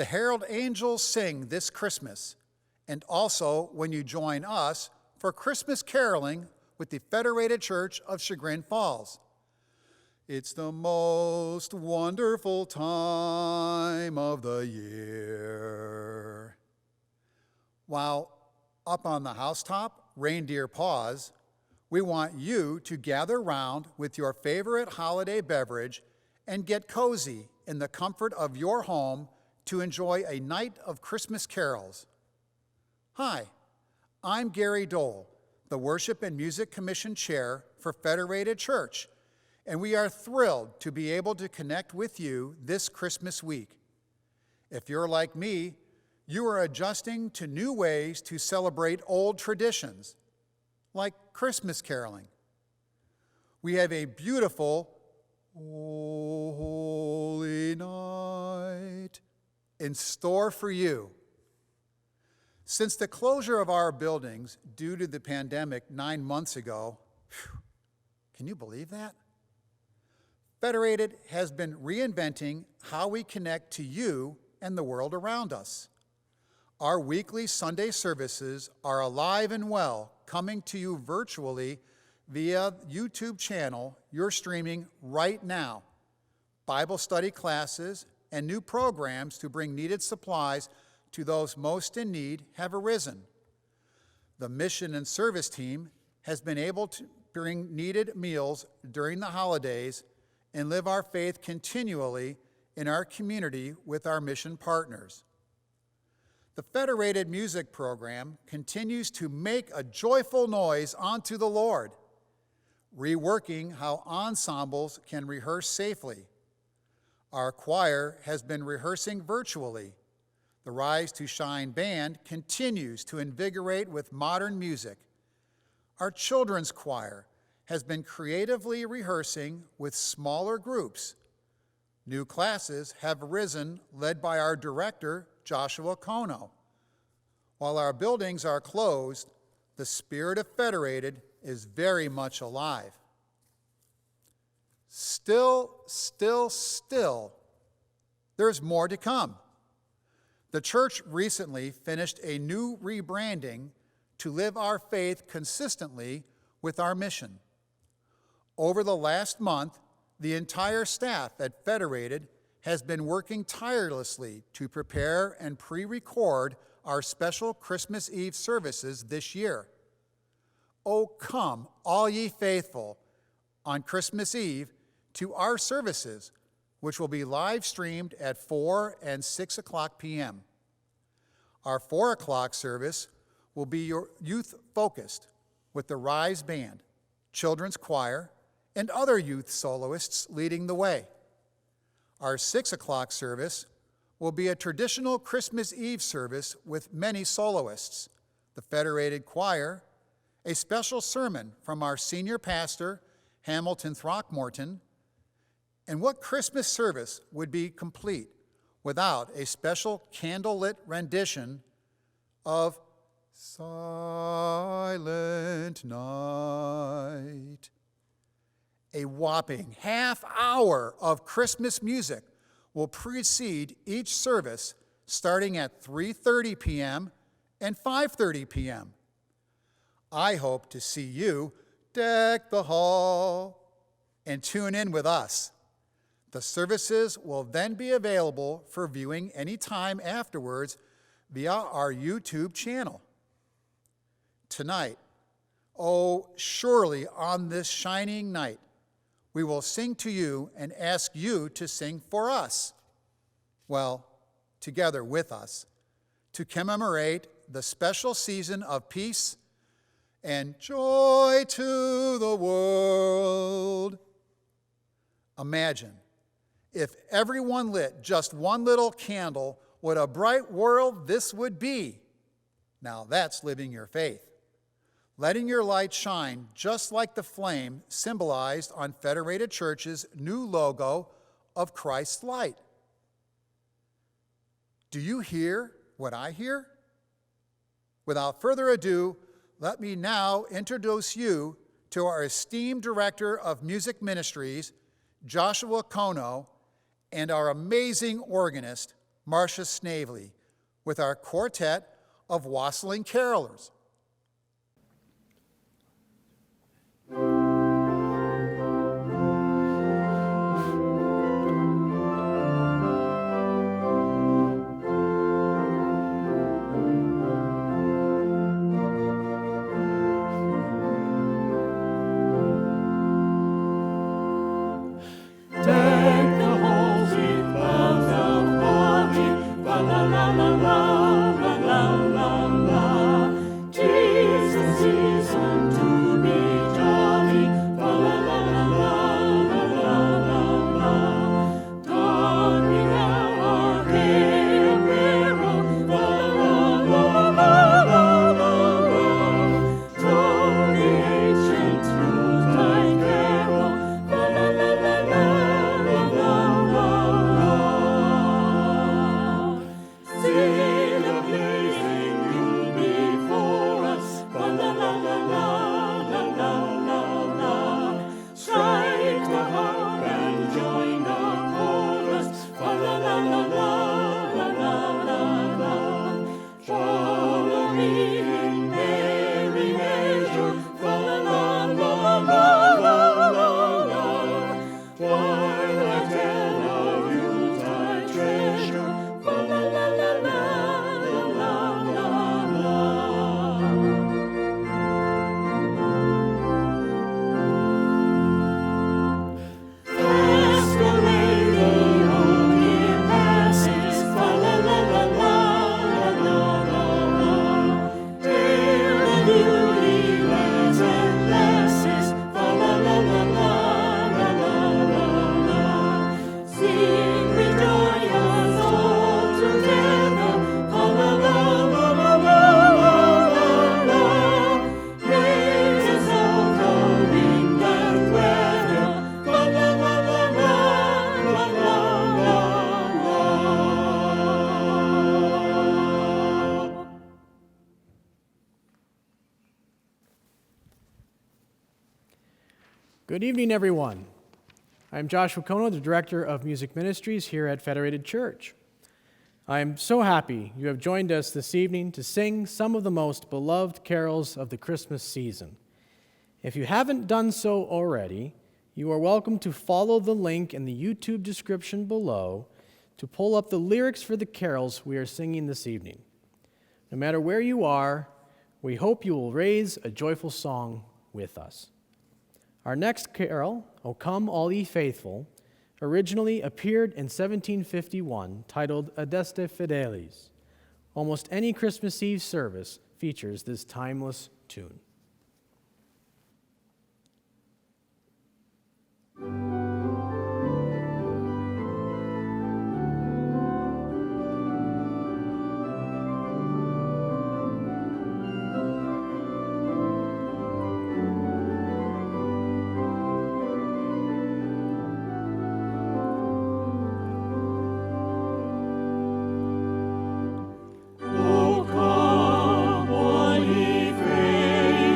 The Herald angels sing this Christmas, and also when you join us for Christmas caroling with the Federated Church of Chagrin Falls. It's the most wonderful time of the year. While up on the housetop, reindeer paws, we want you to gather round with your favorite holiday beverage and get cozy in the comfort of your home to enjoy a night of Christmas carols. Hi, I'm Gary Dole, the Worship and Music Commission Chair for Federated Church, and we are thrilled to be able to connect with you this Christmas week. If you're like me, you are adjusting to new ways to celebrate old traditions, like Christmas caroling. We have a beautiful "O Holy Night" in store for you. Since the closure of our buildings due to the pandemic 9 months ago, can you believe that? Federated has been reinventing how we connect to you and the world around us. Our weekly Sunday services are alive and well, coming to you virtually via YouTube channel you're streaming right now. Bible study classes and new programs to bring needed supplies to those most in need have arisen. The mission and service team has been able to bring needed meals during the holidays and live our faith continually in our community with our mission partners. The Federated Music Program continues to make a joyful noise unto the Lord, reworking how ensembles can rehearse safely. Our choir has been rehearsing virtually. The Rise to Shine band continues to invigorate with modern music. Our children's choir has been creatively rehearsing with smaller groups. New classes have arisen, led by our director, Joshua Konow. While our buildings are closed, the spirit of Federated is very much alive. Still, there's more to come. The church recently finished a new rebranding to live our faith consistently with our mission. Over the last month, the entire staff at Federated has been working tirelessly to prepare and pre-record our special Christmas Eve services this year. Oh, come, all ye faithful, on Christmas Eve to our services, which will be live streamed at 4 and 6 o'clock p.m. Our 4 o'clock service will be your youth-focused with the Rise Band, children's choir, and other youth soloists leading the way. Our 6 o'clock service will be a traditional Christmas Eve service with many soloists, the Federated Choir, a special sermon from our senior pastor, Hamilton Throckmorton. And what Christmas service would be complete without a special candlelit rendition of Silent Night? A whopping half hour of Christmas music will precede each service starting at 3:30 p.m. and 5:30 p.m. I hope to see you deck the hall and tune in with us. The services will then be available for viewing anytime afterwards via our YouTube channel. Tonight, oh, surely on this shining night, we will sing to you and ask you to sing for us. Well, together with us, to commemorate the special season of peace and joy to the world. Imagine if everyone lit just one little candle, what a bright world this would be. Now that's living your faith. Letting your light shine just like the flame symbolized on Federated Church's new logo of Christ's light. Do you hear what I hear? Without further ado, let me now introduce you to our esteemed Director of Music Ministries, Joshua Konow, and our amazing organist, Marcia Snavely with our quartet of wassailing carolers. Good evening, everyone. I'm Joshua Konow, the Director of Music Ministries here at Federated Church. I am so happy you have joined us this evening to sing some of the most beloved carols of the Christmas season. If you haven't done so already, you are welcome to follow the link in the YouTube description below to pull up the lyrics for the carols we are singing this evening. No matter where you are, we hope you will raise a joyful song with us. Our next carol, O Come All Ye Faithful, originally appeared in 1751, titled Adeste Fidelis. Almost any Christmas Eve service features this timeless tune. O come, all ye faithful.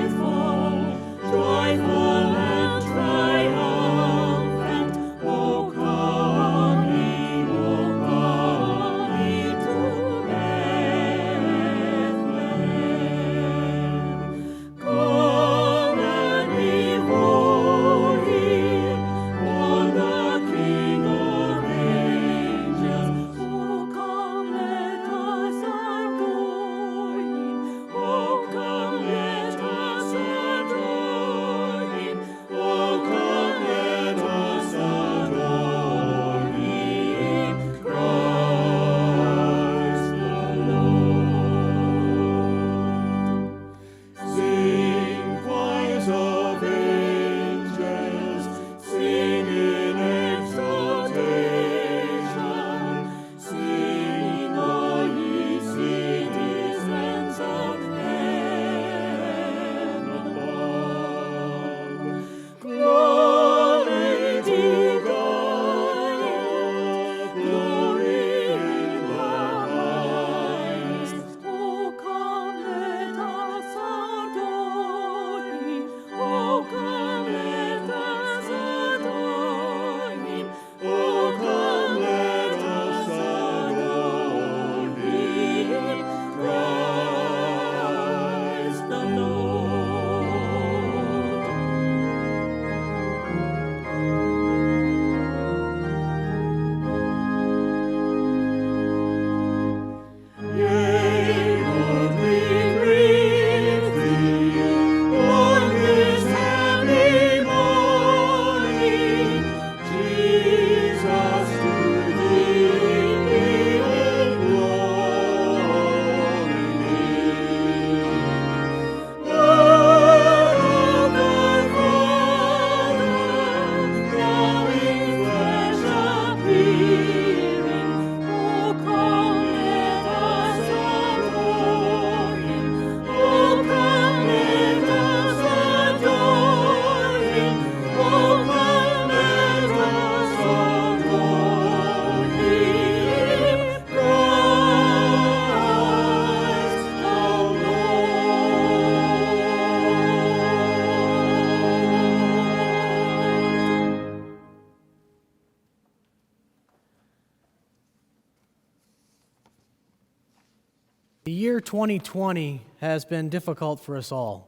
The year 2020 has been difficult for us all.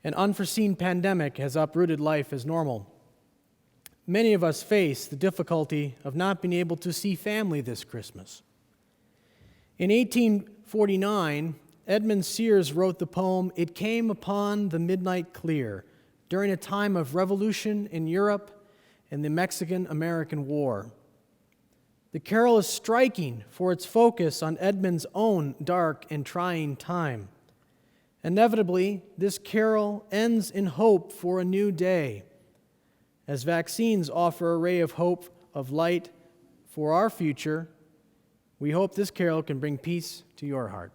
An unforeseen pandemic has uprooted life as normal. Many of us face the difficulty of not being able to see family this Christmas. In 1849, Edmund Sears wrote the poem, "It Came Upon the Midnight Clear," during a time of revolution in Europe and the Mexican-American War. The carol is striking for its focus on Edmund's own dark and trying time. Inevitably, this carol ends in hope for a new day. As vaccines offer a ray of hope of light for our future, we hope this carol can bring peace to your heart.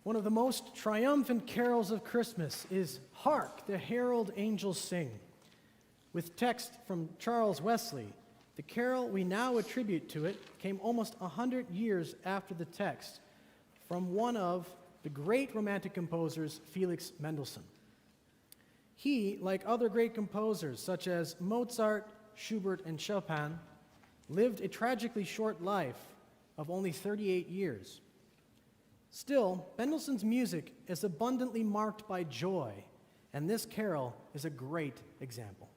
One of the most triumphant carols of Christmas is Hark, the Herald Angels Sing. With text from Charles Wesley, the carol we now attribute to it came almost 100 years after the text, from one of the great Romantic composers, Felix Mendelssohn. He, like other great composers such as Mozart, Schubert, and Chopin, lived a tragically short life of only 38 years. Still, Mendelssohn's music is abundantly marked by joy, and this carol is a great example.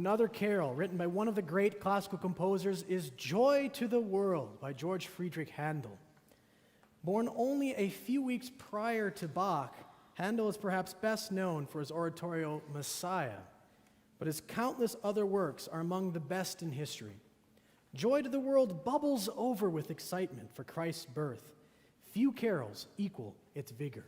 Another carol written by one of the great classical composers is Joy to the World by George Friedrich Handel. Born only a few weeks prior to Bach, Handel is perhaps best known for his oratorio Messiah, but his countless other works are among the best in history. Joy to the World bubbles over with excitement for Christ's birth. Few carols equal its vigor.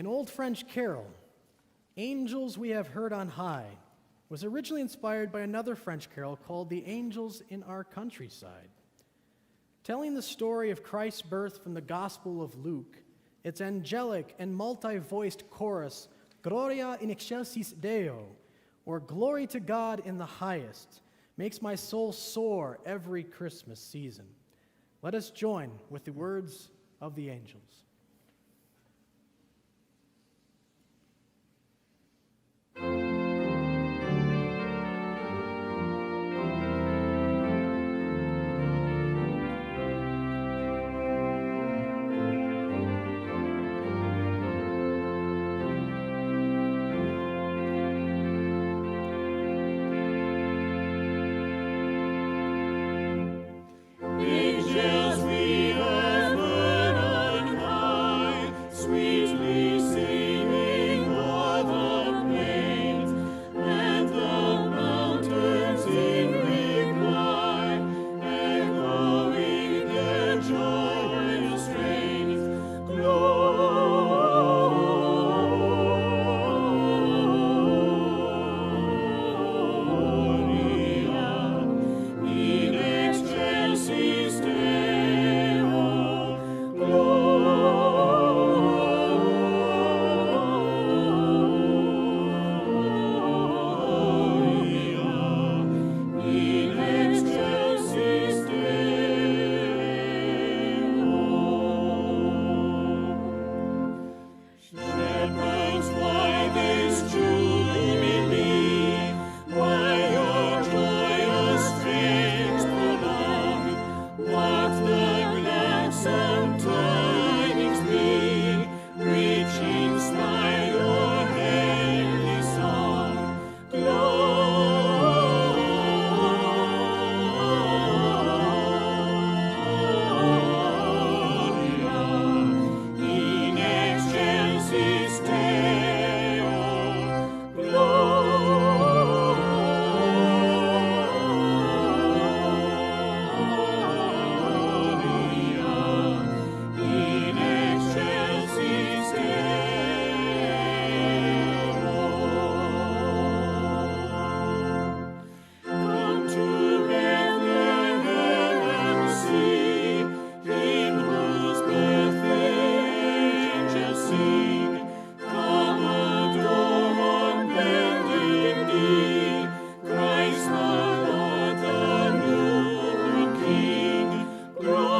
An old French carol, Angels We Have Heard on High, was originally inspired by another French carol called The Angels in Our Countryside. Telling the story of Christ's birth from the Gospel of Luke, its angelic and multi-voiced chorus, Gloria in excelsis Deo, or Glory to God in the highest, makes my soul soar every Christmas season. Let us join with the words of the angels. Angels we have heard on high, sweetly singing o'er the plains, and the mountains in reply, echoing their joyous strains. Gloria in excelsis Deo, Gloria in excelsis Deo. Shepherds, why this jubilee? Why your joyous strains prolong? What the gladsome tidings be? Rich inspire your heavenly song. Gloria in excelsis Deo, Gloria in excelsis Deo. Come to Bethlehem, see Him whose birth the angels sing. Come adore on bended knee Christ the Lord, the newborn King. Gloria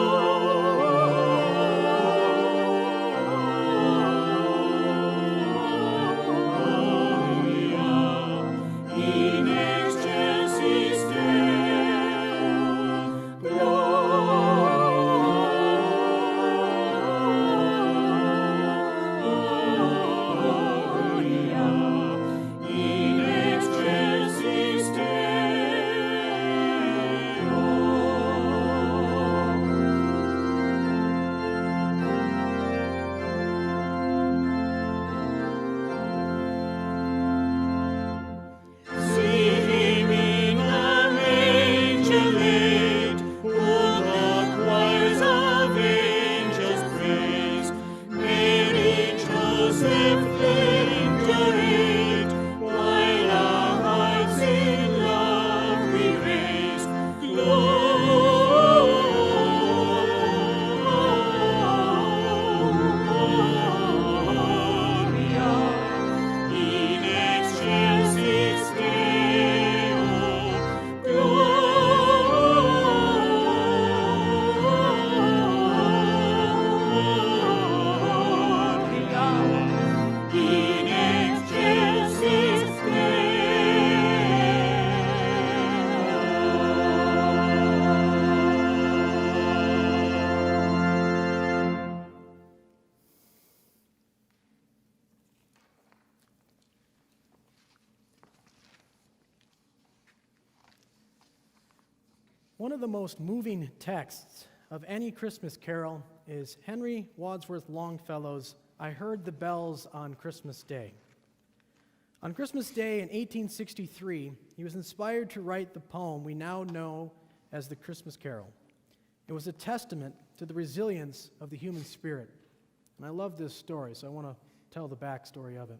in excelsis Deo, Gloria in excelsis Deo. See Him in a manger laid, who the choirs of angels praise. Mary, Joseph, victorate, while our hearts in love we raise. Gloria in excelsis Deo, Gloria in excelsis Deo. One of the most moving texts of any Christmas carol is Henry Wadsworth Longfellow's I Heard the Bells on Christmas Day. On Christmas Day in 1863, he was inspired to write the poem we now know as the Christmas Carol. It was a testament to the resilience of the human spirit. And I love this story, so I want to tell the backstory of it.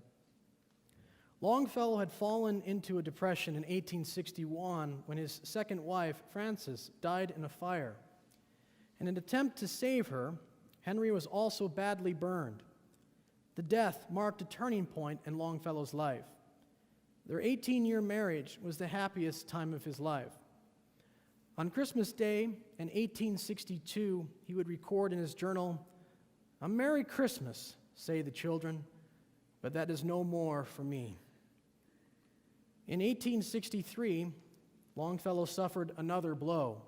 Longfellow had fallen into a depression in 1861 when his second wife, Frances, died in a fire. In an attempt to save her, Henry was also badly burned. The death marked a turning point in Longfellow's life. Their 18-year marriage was the happiest time of his life. On Christmas Day in 1862, he would record in his journal, "A Merry Christmas, say the children, but that is no more for me." In 1863, Longfellow suffered another blow.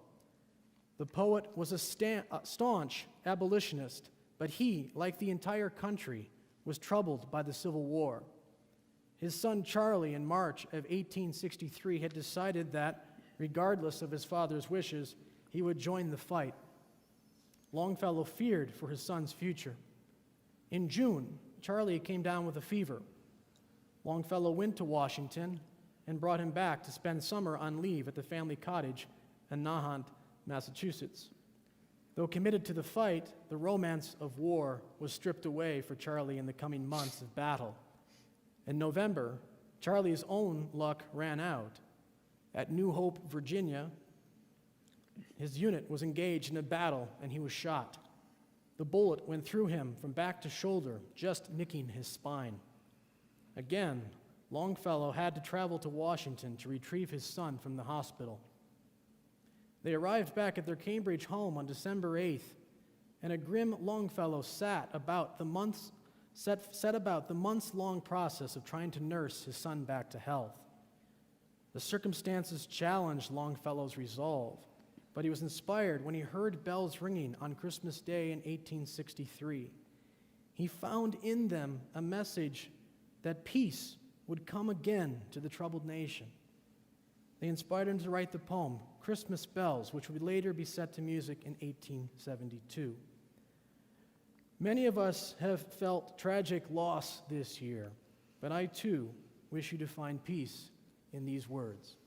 The poet was a staunch abolitionist, but he, like the entire country, was troubled by the Civil War. His son Charlie, in March of 1863, had decided that, regardless of his father's wishes, he would join the fight. Longfellow feared for his son's future. In June, Charlie came down with a fever. Longfellow went to Washington and brought him back to spend summer on leave at the family cottage in Nahant, Massachusetts. Though committed to the fight, the romance of war was stripped away for Charlie in the coming months of battle. In November, Charlie's own luck ran out. At New Hope, Virginia, his unit was engaged in a battle and he was shot. The bullet went through him from back to shoulder, just nicking his spine. Again, Longfellow had to travel to Washington to retrieve his son from the hospital. They arrived back at their Cambridge home on December 8th, and a grim Longfellow set about the months-long process of trying to nurse his son back to health. The circumstances challenged Longfellow's resolve, but he was inspired when he heard bells ringing on Christmas Day in 1863. He found in them a message that peace would come again to the troubled nation. They inspired him to write the poem, Christmas Bells, which would later be set to music in 1872. Many of us have felt tragic loss this year, but I too wish you to find peace in these words.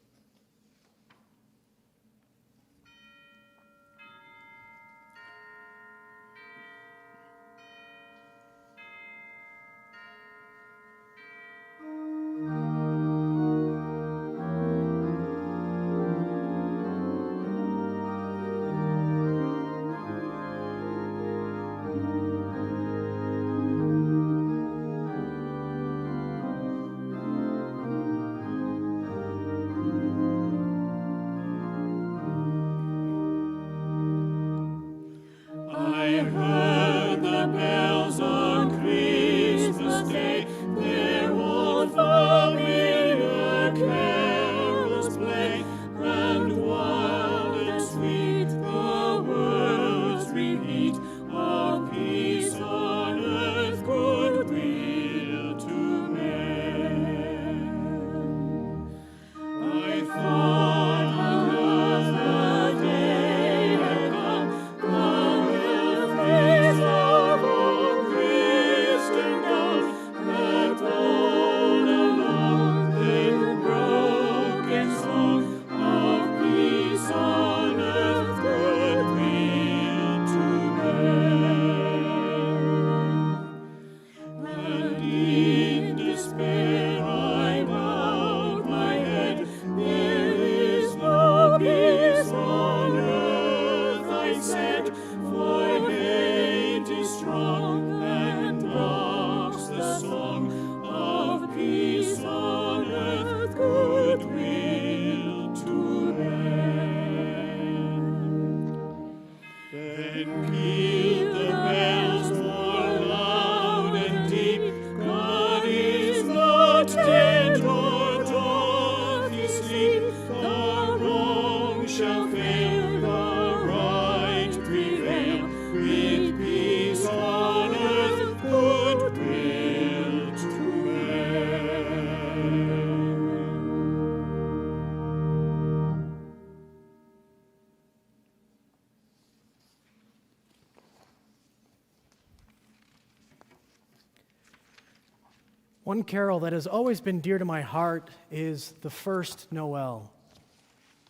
One carol that has always been dear to my heart is The First Noel.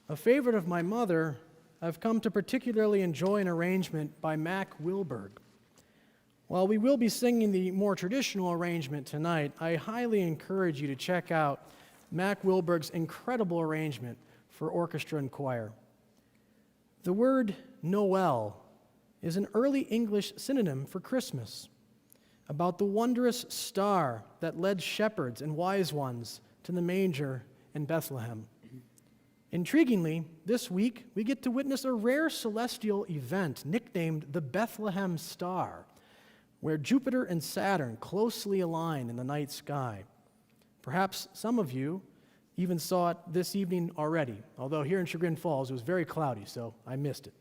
A favorite of my mother, I've come to particularly enjoy an arrangement by Mac Wilberg. While we will be singing the more traditional arrangement tonight, I highly encourage you to check out Mac Wilberg's incredible arrangement for orchestra and choir. The word Noel is an early English synonym for Christmas, about the wondrous star that led shepherds and wise ones to the manger in Bethlehem. Intriguingly, this week we get to witness a rare celestial event nicknamed the Bethlehem Star, where Jupiter and Saturn closely align in the night sky. Perhaps some of you even saw it this evening already, although here in Chagrin Falls it was very cloudy, so I missed it.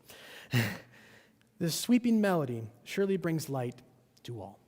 This sweeping melody surely brings light to all.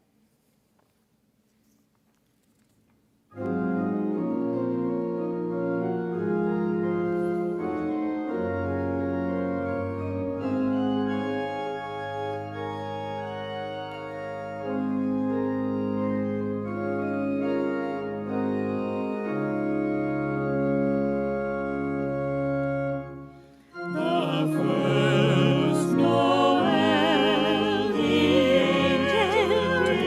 The first Noel, the angel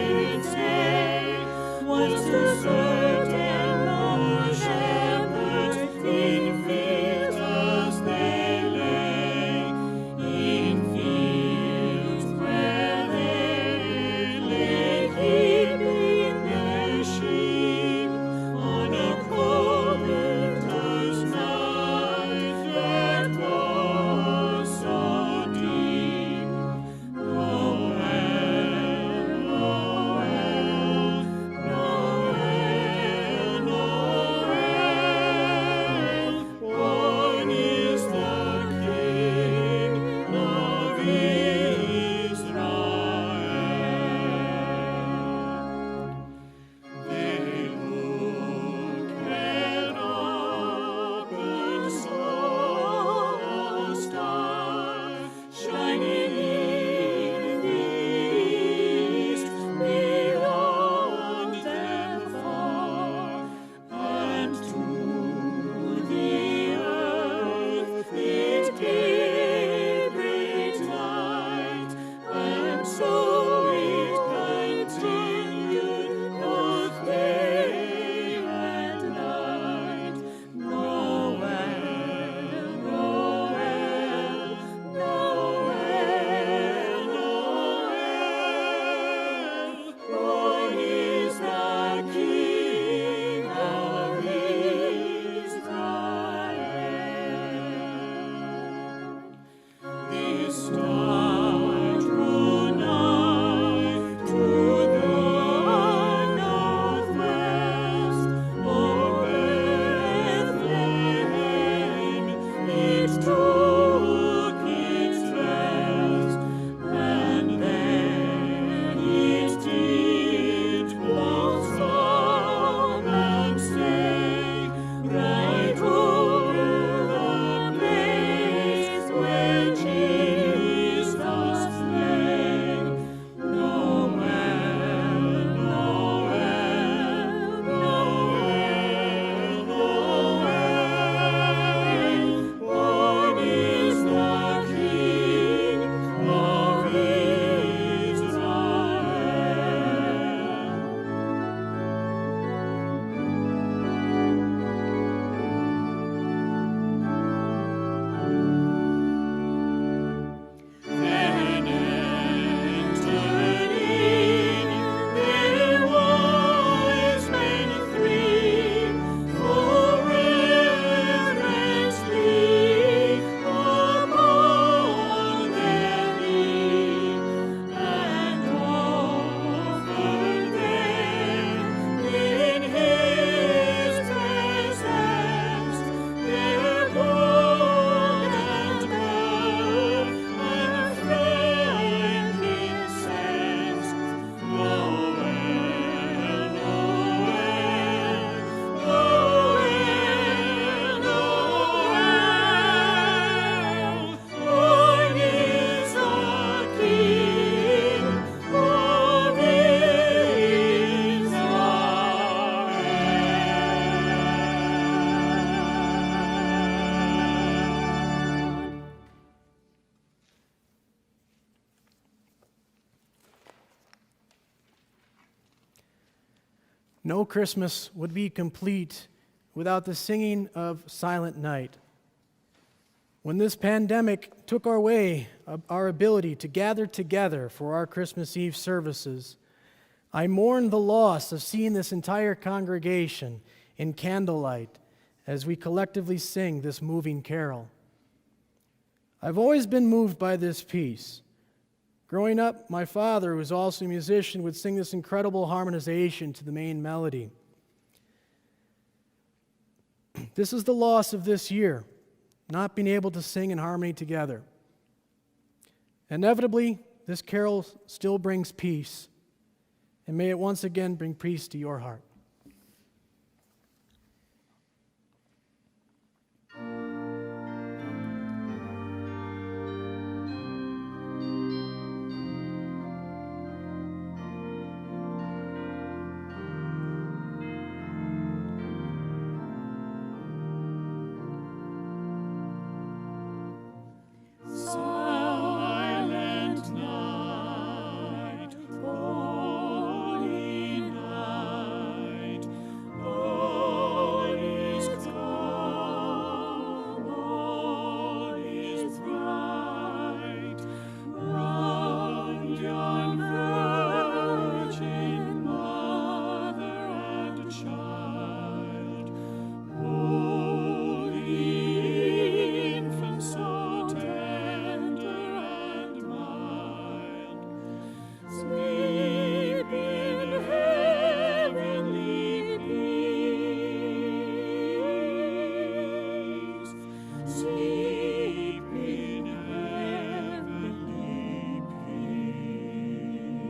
No Christmas would be complete without the singing of Silent Night. When this pandemic took away our ability to gather together for our Christmas Eve services, I mourn the loss of seeing this entire congregation in candlelight as we collectively sing this moving carol. I've always been moved by this piece. Growing up, my father, who was also a musician, would sing this incredible harmonization to the main melody. This is the loss of this year, not being able to sing in harmony together. Inevitably, this carol still brings peace, and may it once again bring peace to your heart. Silent night, holy night, all is calm, all is bright. Round yon virgin mother and child, holy infant, so tender and mild, sleep in heavenly peace, sleep in heavenly peace.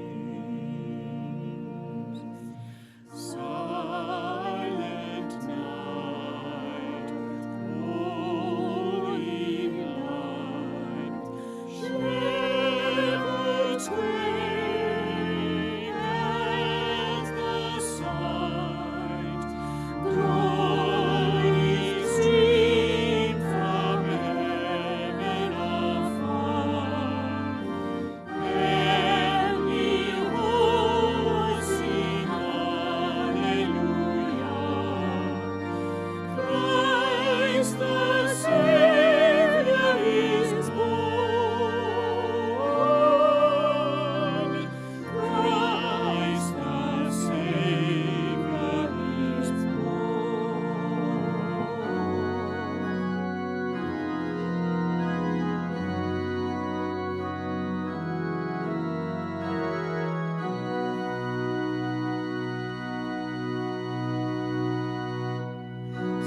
Silent night, holy night, shepherds wait at the sight, glory stream from heaven afar, heavenly hosts sing hallelujah. Christ the Savior is born. Christ the Savior is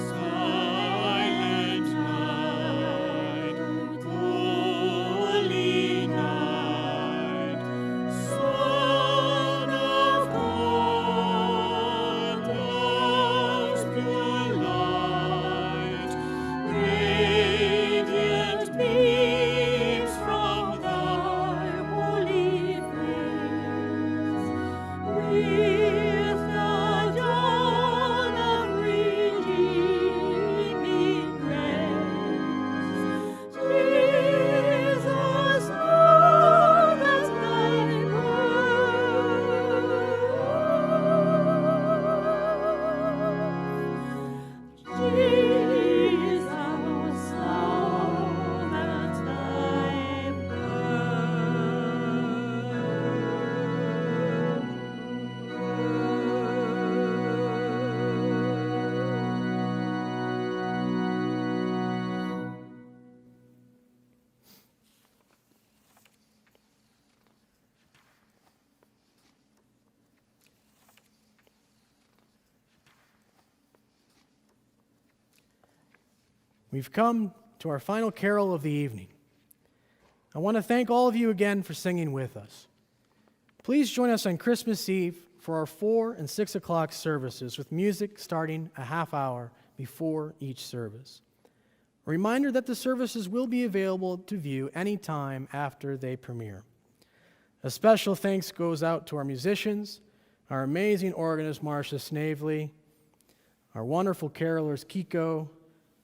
Silent night, holy night, Son of God, love's pure light, radiant beams from thy holy face, with the dawn of redeeming grace. Jesus, love as thy birth. Jesus, love as thy We've come to our final carol of the evening. I want to thank all of you again for singing with us. Please join us on Christmas Eve for our 4 and 6 o'clock services with music starting a half hour before each service. A reminder that the services will be available to view anytime after they premiere. A special thanks goes out to our musicians, our amazing organist Marcia Snavely, our wonderful carolers Kiko,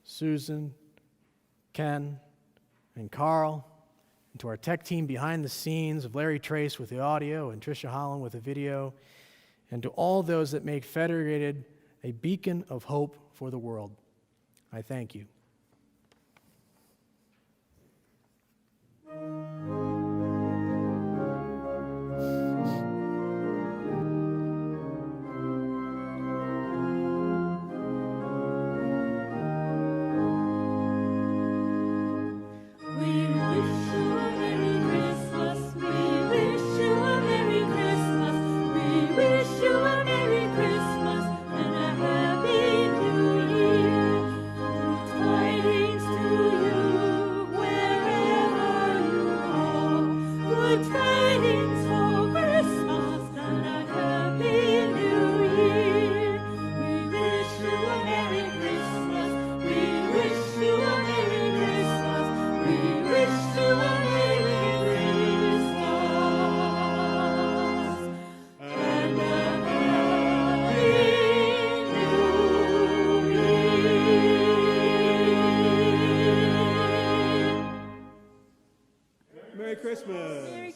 Susan, Ken, and Carl, and to our tech team behind the scenes of Larry Trace with the audio and Tricia Holland with the video, and to all those that make Federated a beacon of hope for the world. I thank you. Merry Christmas.